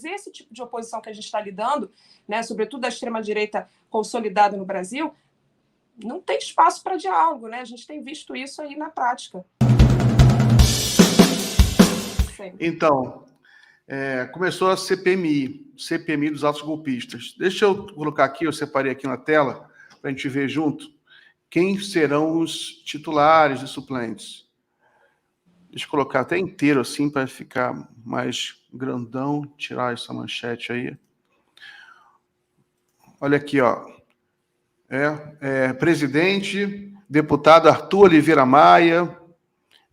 esse tipo de oposição que a gente está lidando, né, sobretudo a extrema-direita consolidada no Brasil, não tem espaço para diálogo, né? A gente tem visto isso aí na prática. Então, começou a CPMI dos atos golpistas. Deixa eu colocar aqui, eu separei aqui na tela, para a gente ver junto, quem serão os titulares e suplentes. Deixa eu colocar até inteiro, assim, para ficar mais grandão, tirar essa manchete aí. Olha aqui, ó. Presidente, deputado Arthur Oliveira Maia,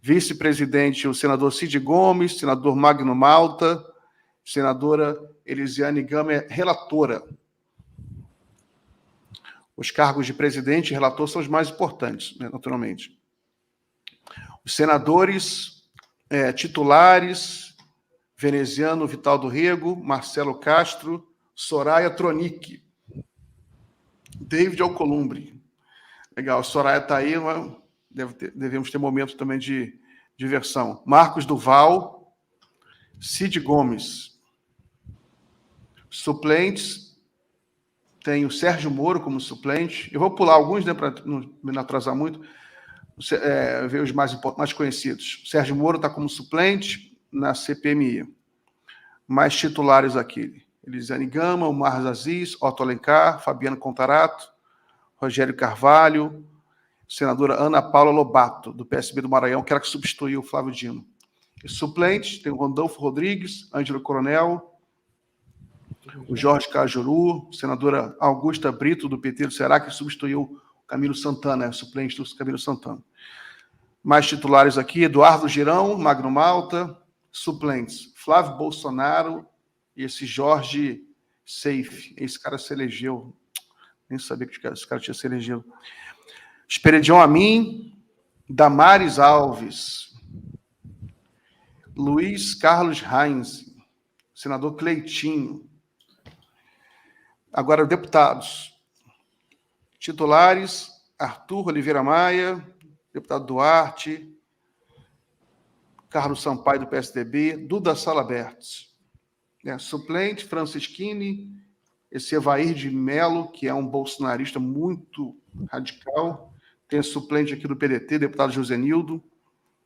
vice-presidente, o senador Cid Gomes, senador Magno Malta, senadora Elisiane Gama, relatora. Os cargos de presidente e relator são os mais importantes, né, naturalmente. Os senadores titulares, Veneziano Vital do Rego, Marcelo Castro, Soraya Tronic, David Alcolumbre. Legal, Soraya está aí, devemos ter momentos também de diversão. Marcos Duval, Cid Gomes. Suplentes, tem o Sérgio Moro como suplente. Eu vou pular alguns, né, para não atrasar muito, ver os mais conhecidos. O Sérgio Moro está como suplente na CPMI. Mais titulares aqui. Elisiane Gama, Omar Aziz, Otto Alencar, Fabiano Contarato, Rogério Carvalho, senadora Ana Paula Lobato, do PSB do Maranhão, que era que substituiu o Flávio Dino. E suplentes, tem o Rondolfo Rodrigues, Ângelo Coronel, o Jorge Cajuru, senadora Augusta Brito, do PT do Ceará, que substituiu o Camilo Santana, suplente do Camilo Santana. Mais titulares aqui, Eduardo Girão, Magno Malta, suplentes, Flávio Bolsonaro e esse Jorge Seife. Esse cara se elegeu, nem sabia que esse cara tinha se elegido. Esperidion Amin, Damares Alves, Luiz Carlos Reins, senador Cleitinho. Agora, deputados. Titulares, Arthur Oliveira Maia, deputado Duarte, Carlos Sampaio, do PSDB, Duda Salabertos. Suplente, Francisquini, esse Evair de Mello, que é um bolsonarista muito radical. Tem a suplente aqui do PDT, deputado Josenildo.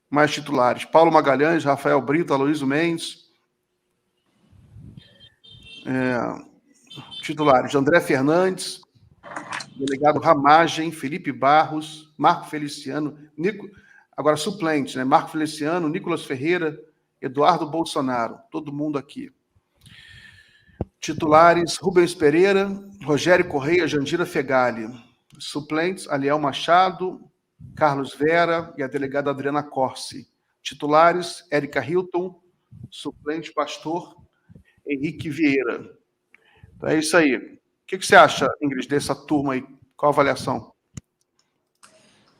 Mais titulares, Paulo Magalhães, Rafael Brito, Aloysio Mendes. Titulares, André Fernandes, delegado Ramagem, Felipe Barros, Marco Feliciano, agora suplentes, né? Marco Feliciano, Nicolas Ferreira, Eduardo Bolsonaro, todo mundo aqui. Titulares, Rubens Pereira, Rogério Correia, Jandira Fegali. Suplentes, Aliel Machado, Carlos Vera e a delegada Adriana Corsi. Titulares, Érica Hilton, suplente, pastor Henrique Vieira. Então é isso aí. O que você acha, Ingrid, dessa turma aí? Qual a avaliação?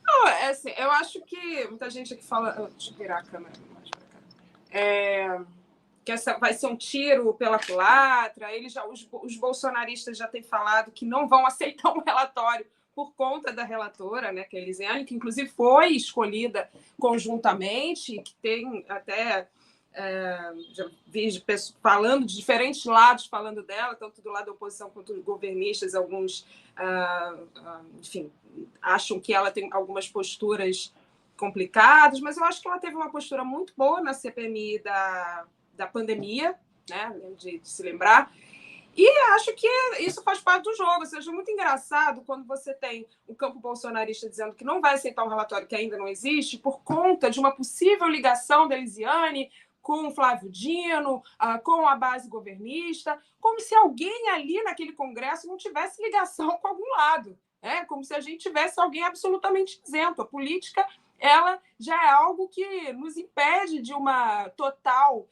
Não, assim, eu acho que muita gente aqui fala... Deixa eu virar a câmera mais para cá. Que essa vai ser um tiro pela culatra. Os bolsonaristas já têm falado que não vão aceitar um relatório por conta da relatora, né, que é a Elisiane, que inclusive foi escolhida conjuntamente, que tem até... já vi falando de diferentes lados falando dela, tanto do lado da oposição quanto dos governistas, alguns, enfim, acham que ela tem algumas posturas complicadas, mas eu acho que ela teve uma postura muito boa na CPMI da pandemia, né, de se lembrar, e acho que isso faz parte do jogo. Ou seja, é muito engraçado quando você tem o campo bolsonarista dizendo que não vai aceitar um relatório que ainda não existe por conta de uma possível ligação da Elisiane com o Flávio Dino, com a base governista, como se alguém ali naquele Congresso não tivesse ligação com algum lado, né? Como se a gente tivesse alguém absolutamente isento. A política, ela já é algo que nos impede de uma total...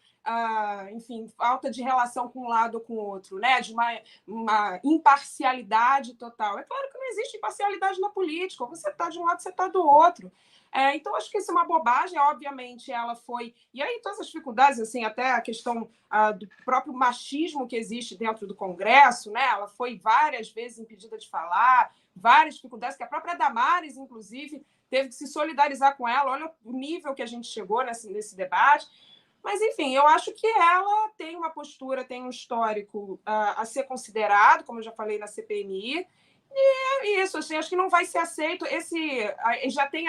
enfim, falta de relação com um lado ou com o outro, né? De uma imparcialidade total. É claro que não existe imparcialidade na política, ou você está de um lado, você está do outro. Então, acho que isso é uma bobagem. Obviamente, ela foi... E aí, todas as dificuldades, assim, até a questão do próprio machismo que existe dentro do Congresso, né? Ela foi várias vezes impedida de falar, várias dificuldades, que a própria Damares, inclusive, teve que se solidarizar com ela. Olha o nível que a gente chegou nesse debate. Mas, enfim, eu acho que ela tem uma postura, tem um histórico a ser considerado, como eu já falei na CPMI, e é isso, assim, acho que não vai ser aceito. Já tem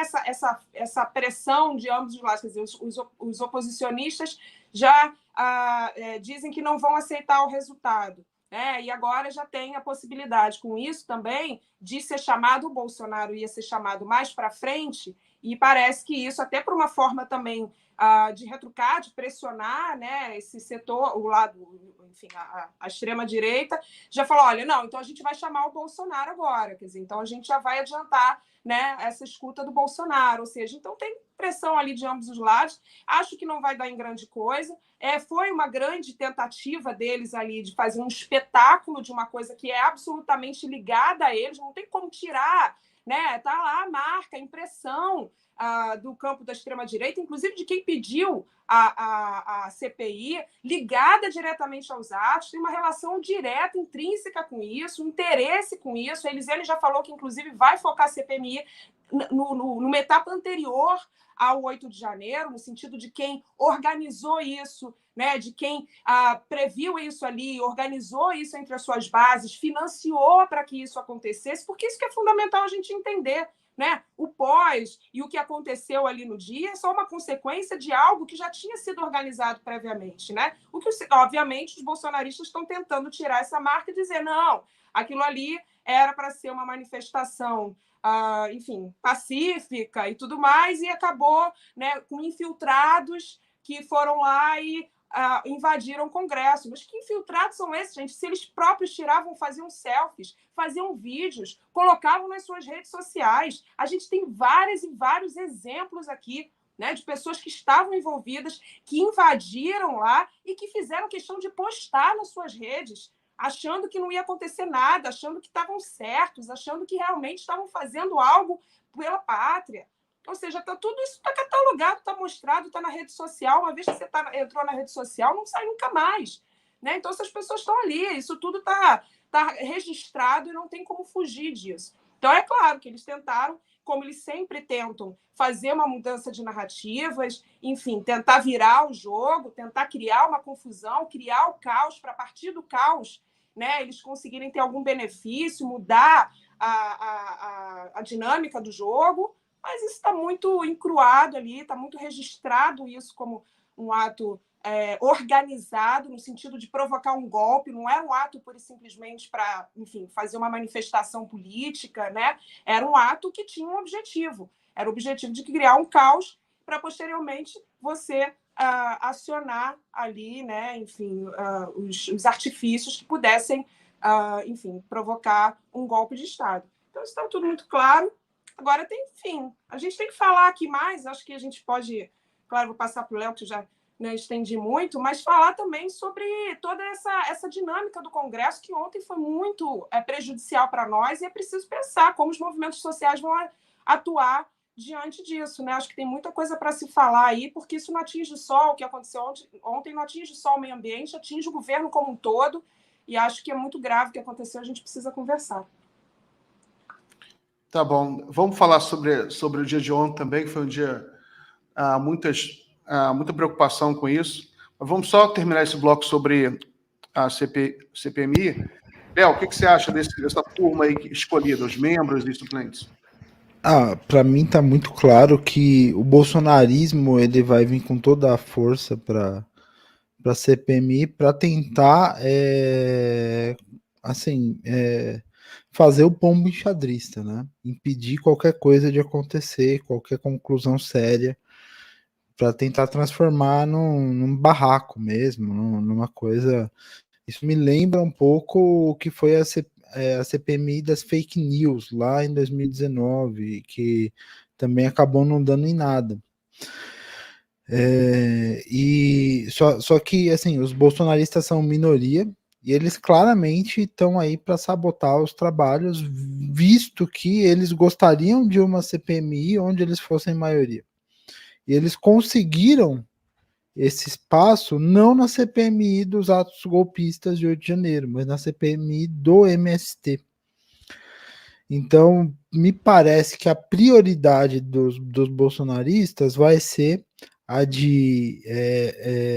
essa pressão de ambos os lados, quer dizer, os oposicionistas já dizem que não vão aceitar o resultado. E agora já tem a possibilidade, com isso também, de ser chamado, o Bolsonaro ia ser chamado mais para frente, e parece que isso, até por uma forma também de retrucar, de pressionar, né, esse setor, o lado, enfim, a extrema-direita, já falou, olha, não, então a gente vai chamar o Bolsonaro agora, quer dizer, então a gente já vai adiantar, né, essa escuta do Bolsonaro, ou seja, então tem pressão ali de ambos os lados, acho que não vai dar em grande coisa, foi uma grande tentativa deles ali de fazer um espetáculo de uma coisa que é absolutamente ligada a eles, não tem como tirar, né, tá lá a marca, a impressão do campo da extrema-direita, inclusive de quem pediu a CPI, ligada diretamente aos atos, tem uma relação direta, intrínseca com isso, um interesse com isso. A Elisiane já falou que, inclusive, vai focar a CPMI numa etapa anterior ao 8 de janeiro, no sentido de quem organizou isso, né, de quem previu isso ali, organizou isso entre as suas bases, financiou para que isso acontecesse, porque isso que é fundamental a gente entender. Né? O pós e o que aconteceu ali no dia é só uma consequência de algo que já tinha sido organizado previamente. Né? O que, obviamente, os bolsonaristas estão tentando tirar essa marca e dizer, não, aquilo ali era para ser uma manifestação, enfim, pacífica e tudo mais, e acabou, né, com infiltrados que foram lá e invadiram o Congresso. Mas que infiltrados são esses, gente? Se eles próprios tiravam, faziam selfies, faziam vídeos, colocavam nas suas redes sociais. A gente tem vários e vários exemplos aqui, né, de pessoas que estavam envolvidas, que invadiram lá e que fizeram questão de postar nas suas redes, achando que não ia acontecer nada, achando que estavam certos, achando que realmente estavam fazendo algo pela pátria. Ou seja, tudo isso está catalogado, está mostrado, está na rede social. Uma vez que você entrou na rede social, não sai nunca mais. Né? Então, essas pessoas estão ali, isso tudo está registrado e não tem como fugir disso. Então, é claro que eles tentaram, como eles sempre tentam, fazer uma mudança de narrativas, enfim, tentar virar o jogo, tentar criar uma confusão, criar o caos, para a partir do caos, né, eles conseguirem ter algum benefício, mudar a dinâmica do jogo. Mas isso está muito encruado ali, está muito registrado isso como um ato organizado, no sentido de provocar um golpe, não era um ato pura e simplesmente para, enfim, fazer uma manifestação política, né? Era um ato que tinha um objetivo, era o objetivo de criar um caos para, posteriormente, você acionar ali, né, enfim, os artifícios que pudessem, enfim, provocar um golpe de Estado. Então, isso está tudo muito claro. Agora, enfim, a gente tem que falar aqui mais, acho que a gente pode, claro, vou passar para o Léo, que já estendi muito, mas falar também sobre toda essa dinâmica do Congresso, que ontem foi muito prejudicial para nós, e é preciso pensar como os movimentos sociais vão atuar diante disso. Né? Acho que tem muita coisa para se falar aí, porque isso não atinge só o que aconteceu ontem, não atinge só o meio ambiente, atinge o governo como um todo, e acho que é muito grave o que aconteceu, a gente precisa conversar. Tá bom. Vamos falar sobre o dia de ontem também, que foi um dia muita preocupação com isso. Mas vamos só terminar esse bloco sobre a CPMI. Léo, o que você acha dessa turma aí escolhida, os membros e suplentes? Para mim está muito claro que o bolsonarismo ele vai vir com toda a força para a CPMI para tentar fazer o pombo enxadrista, né? Impedir qualquer coisa de acontecer, qualquer conclusão séria, para tentar transformar num barraco mesmo, numa coisa. Isso me lembra um pouco o que foi a CPMI das fake news lá em 2019, que também acabou não dando em nada. Só que assim, os bolsonaristas são minoria e eles claramente estão aí para sabotar os trabalhos, visto que eles gostariam de uma CPMI onde eles fossem maioria. E eles conseguiram esse espaço não na CPMI dos atos golpistas de 8 de janeiro, mas na CPMI do MST. Então, me parece que a prioridade dos bolsonaristas vai ser a de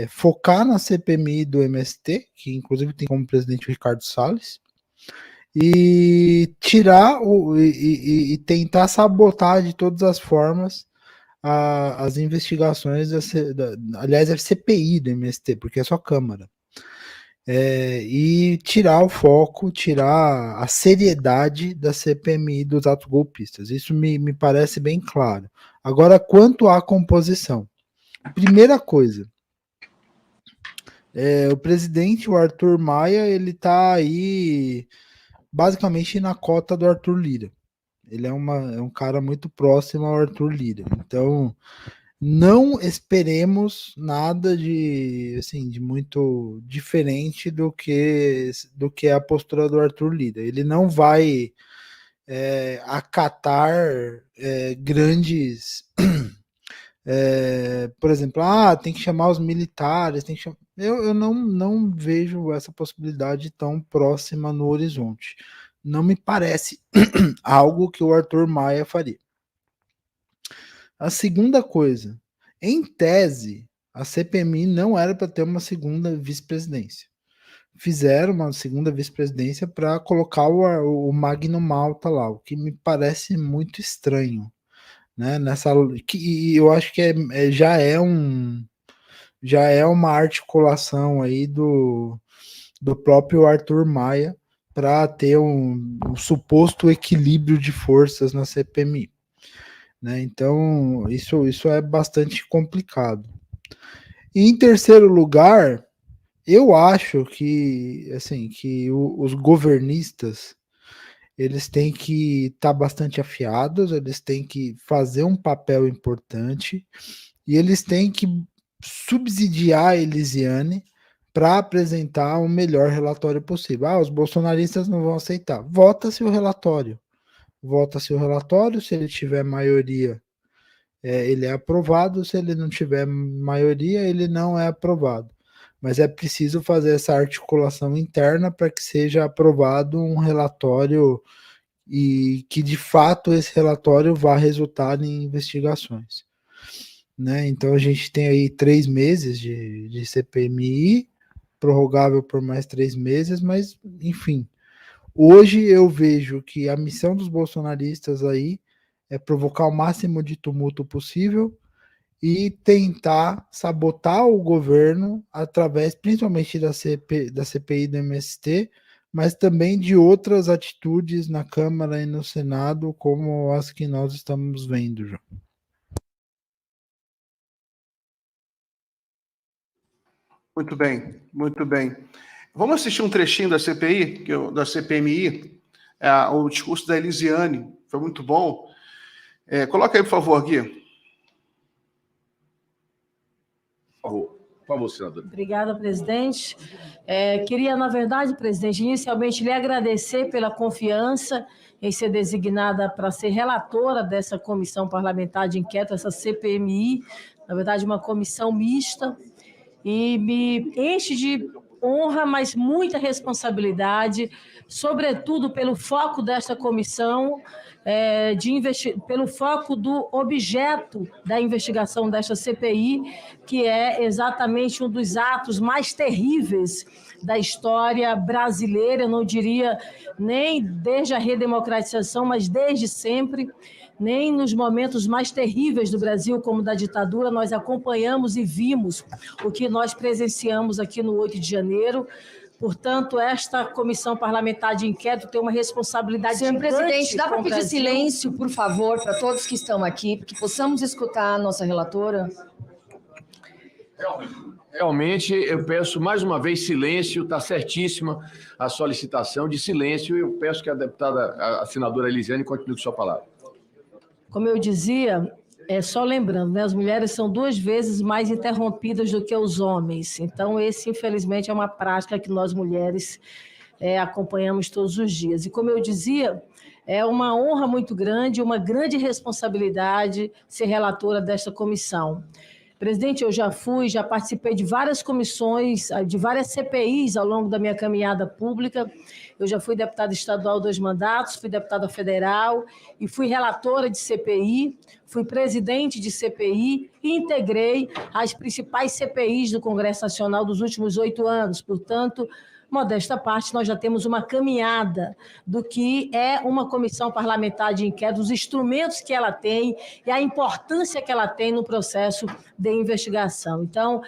focar na CPMI do MST, que inclusive tem como presidente o Ricardo Salles, e tirar e tentar sabotar de todas as formas as investigações, aliás, a CPI do MST, porque é só Câmara. E tirar o foco, tirar a seriedade da CPMI dos atos golpistas. Isso me parece bem claro. Agora, quanto à composição. Primeira coisa, o presidente, o Arthur Maia, ele está aí basicamente na cota do Arthur Lira. Ele é um cara muito próximo ao Arthur Lira. Então, não esperemos nada de muito diferente do que é a postura do Arthur Lira. Ele não vai acatar grandes... por exemplo, tem que chamar os militares, tem que chamar... Eu não vejo essa possibilidade tão próxima no horizonte. Não me parece algo que o Arthur Maia faria. A segunda coisa, em tese, a CPMI não era para ter uma segunda vice-presidência. Fizeram uma segunda vice-presidência para colocar o Magno Malta lá, o que me parece muito estranho, né? E eu acho que já é uma articulação aí do próprio Arthur Maia para ter um suposto equilíbrio de forças na CPMI. Né? Então, isso é bastante complicado. E, em terceiro lugar, eu acho que, os governistas eles têm que estar bastante afiados, eles têm que fazer um papel importante e eles têm que subsidiar a Elisiane para apresentar o melhor relatório possível. Os bolsonaristas não vão aceitar. Vota-se o relatório. Se ele tiver maioria, ele é aprovado. Se ele não tiver maioria, ele não é aprovado. Mas é preciso fazer essa articulação interna para que seja aprovado um relatório e que, de fato, esse relatório vá resultar em investigações. Né? Então, a gente tem aí 3 meses de CPMI, prorrogável por mais 3 meses, mas, enfim... Hoje eu vejo que a missão dos bolsonaristas aí é provocar o máximo de tumulto possível e tentar sabotar o governo através, principalmente da CPI do MST, mas também de outras atitudes na Câmara e no Senado, como as que nós estamos vendo já. Muito bem, muito bem. Vamos assistir um trechinho da CPI, da CPMI, o discurso da Elisiane, foi muito bom. Coloca aí, por favor, Gui. Por favor, senador. Obrigada, presidente. Queria, na verdade, presidente, inicialmente lhe agradecer pela confiança em ser designada para ser relatora dessa comissão parlamentar de inquérito, essa CPMI, na verdade, uma comissão mista, e me enche de honra, mas muita responsabilidade, sobretudo pelo foco desta comissão, pelo foco do objeto da investigação desta CPI, que é exatamente um dos atos mais terríveis da história brasileira, eu não diria nem desde a redemocratização, mas desde sempre. Nem nos momentos mais terríveis do Brasil, como da ditadura, nós acompanhamos e vimos o que nós presenciamos aqui no 8 de janeiro. Portanto, esta comissão parlamentar de inquérito tem uma responsabilidade Senhor presidente, dá para pedir Brasil. silêncio, por favor, para todos que estão aqui, para que possamos escutar a nossa relatora? Realmente, eu peço mais uma vez silêncio, está certíssima a solicitação de silêncio e eu peço que a senadora Elisiane continue com sua palavra. Como eu dizia, só lembrando, né, as mulheres são 2 vezes mais interrompidas do que os homens. Então, esse, infelizmente, é uma prática que nós mulheres acompanhamos todos os dias. E, como eu dizia, é uma honra muito grande, uma grande responsabilidade ser relatora desta comissão. Presidente, eu já participei de várias comissões, de várias CPIs ao longo da minha caminhada pública. Eu já fui deputada estadual 2 mandatos, fui deputada federal e fui relatora de CPI, fui presidente de CPI e integrei as principais CPIs do Congresso Nacional dos últimos 8 anos. Portanto, modesta parte, nós já temos uma caminhada do que é uma comissão parlamentar de inquérito, os instrumentos que ela tem e a importância que ela tem no processo de investigação. Então,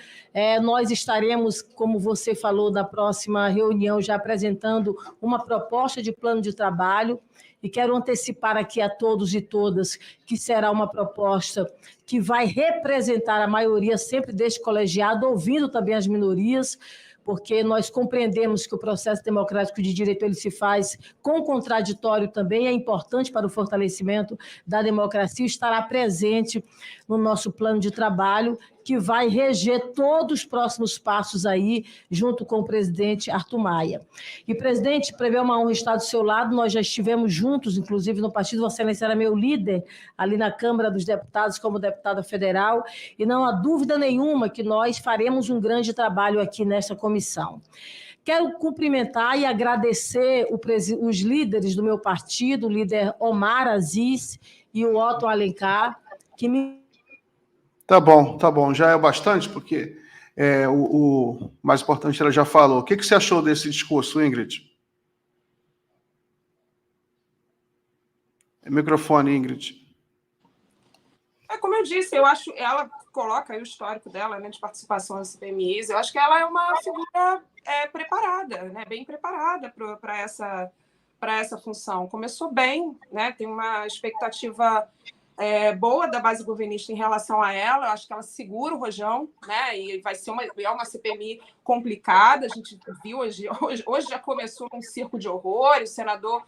nós estaremos, como você falou, na próxima reunião, já apresentando uma proposta de plano de trabalho, e quero antecipar aqui a todos e todas que será uma proposta que vai representar a maioria sempre deste colegiado, ouvindo também as minorias, porque nós compreendemos que o processo democrático de direito ele se faz com contraditório também, é importante para o fortalecimento da democracia, estará presente no nosso plano de trabalho, que vai reger todos os próximos passos aí, junto com o presidente Arthur Maia. E, presidente, para mim é uma honra estar do seu lado, nós já estivemos juntos, inclusive no partido, Vossa Excelência era meu líder, ali na Câmara dos Deputados, como deputada federal, e não há dúvida nenhuma que nós faremos um grande trabalho aqui nessa comissão. Quero cumprimentar e agradecer os líderes do meu partido, o líder Omar Aziz e o Otto Alencar, que me... Tá bom. Já é o bastante, porque o mais importante ela já falou. O que você achou desse discurso, Ingrid? Microfone, Ingrid. Como eu disse, eu acho ela coloca aí o histórico dela, né, de participação nas CPMIs. Eu acho que ela é uma figura preparada, né, bem preparada para essa função. Começou bem, né, tem uma expectativa boa da base governista em relação a ela. Eu acho que ela segura o rojão, né, e vai ser uma CPMI complicada. A gente viu hoje já começou um circo de horrores. O senador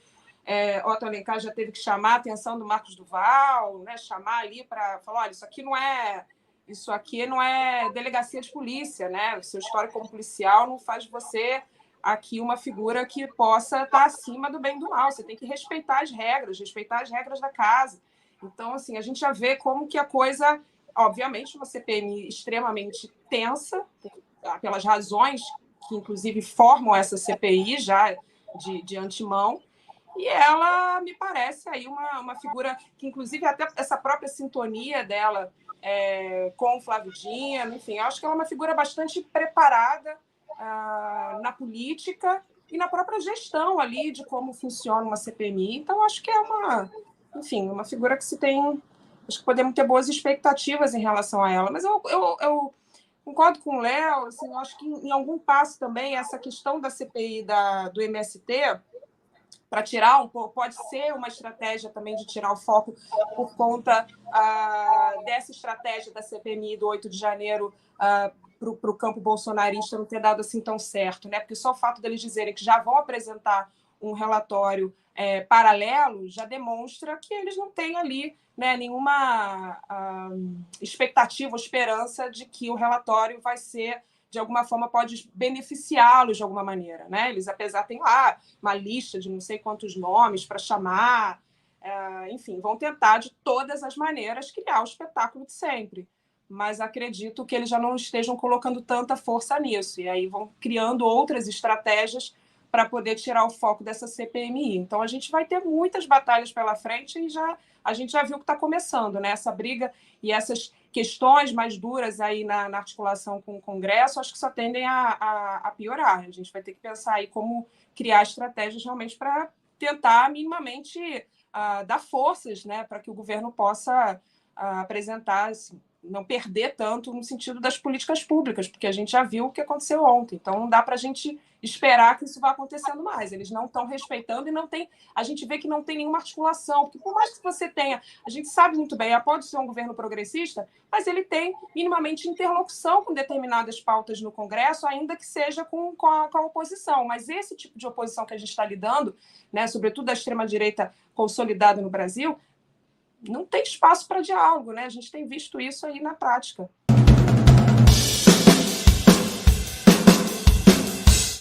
Otto Alencar já teve que chamar a atenção do Marcos Duval, né, chamar ali para falar, olha, isso aqui não é delegacia de polícia, né? O seu histórico como policial não faz de você aqui uma figura que possa estar acima do bem e do mal. Você tem que respeitar as regras da casa. Então, assim, a gente já vê como que a coisa, obviamente, uma CPMI extremamente tensa, pelas razões que, inclusive, formam essa CPI já de antemão. E ela me parece aí uma figura que, inclusive, até essa própria sintonia dela com o Flávio Dino, enfim, eu acho que ela é uma figura bastante preparada na política e na própria gestão ali de como funciona uma CPMI. Então, acho que é uma figura que se tem... Acho que podemos ter boas expectativas em relação a ela. Mas eu concordo com o Léo, assim, eu acho que em algum passo também essa questão da CPI do MST... para tirar um pouco, pode ser uma estratégia também de tirar o foco por conta dessa estratégia da CPMI do 8 de janeiro para o campo bolsonarista não ter dado assim tão certo, né? Porque só o fato deles dizerem que já vão apresentar um relatório paralelo já demonstra que eles não têm ali, né, nenhuma expectativa ou esperança de que o relatório vai ser, de alguma forma, pode beneficiá-los de alguma maneira, né? Eles, apesar, têm lá uma lista de não sei quantos nomes para chamar, enfim, vão tentar, de todas as maneiras, criar o espetáculo de sempre. Mas acredito que eles já não estejam colocando tanta força nisso, e aí vão criando outras estratégias para poder tirar o foco dessa CPMI. Então, a gente vai ter muitas batalhas pela frente e a gente já viu que está começando, né? Essa briga e essas questões mais duras aí na articulação com o Congresso, acho que só tendem a piorar. A gente vai ter que pensar aí como criar estratégias realmente para tentar minimamente dar forças, né, para que o governo possa apresentar, assim, não perder tanto no sentido das políticas públicas, porque a gente já viu o que aconteceu ontem. Então, não dá para a gente esperar que isso vá acontecendo mais. Eles não estão respeitando e a gente vê que não tem nenhuma articulação, porque por mais que você tenha, a gente sabe muito bem, pode ser um governo progressista, mas ele tem minimamente interlocução com determinadas pautas no Congresso, ainda que seja com a oposição. Mas esse tipo de oposição que a gente está lidando, né, sobretudo da extrema-direita consolidada no Brasil, não tem espaço para diálogo, né? A gente tem visto isso aí na prática.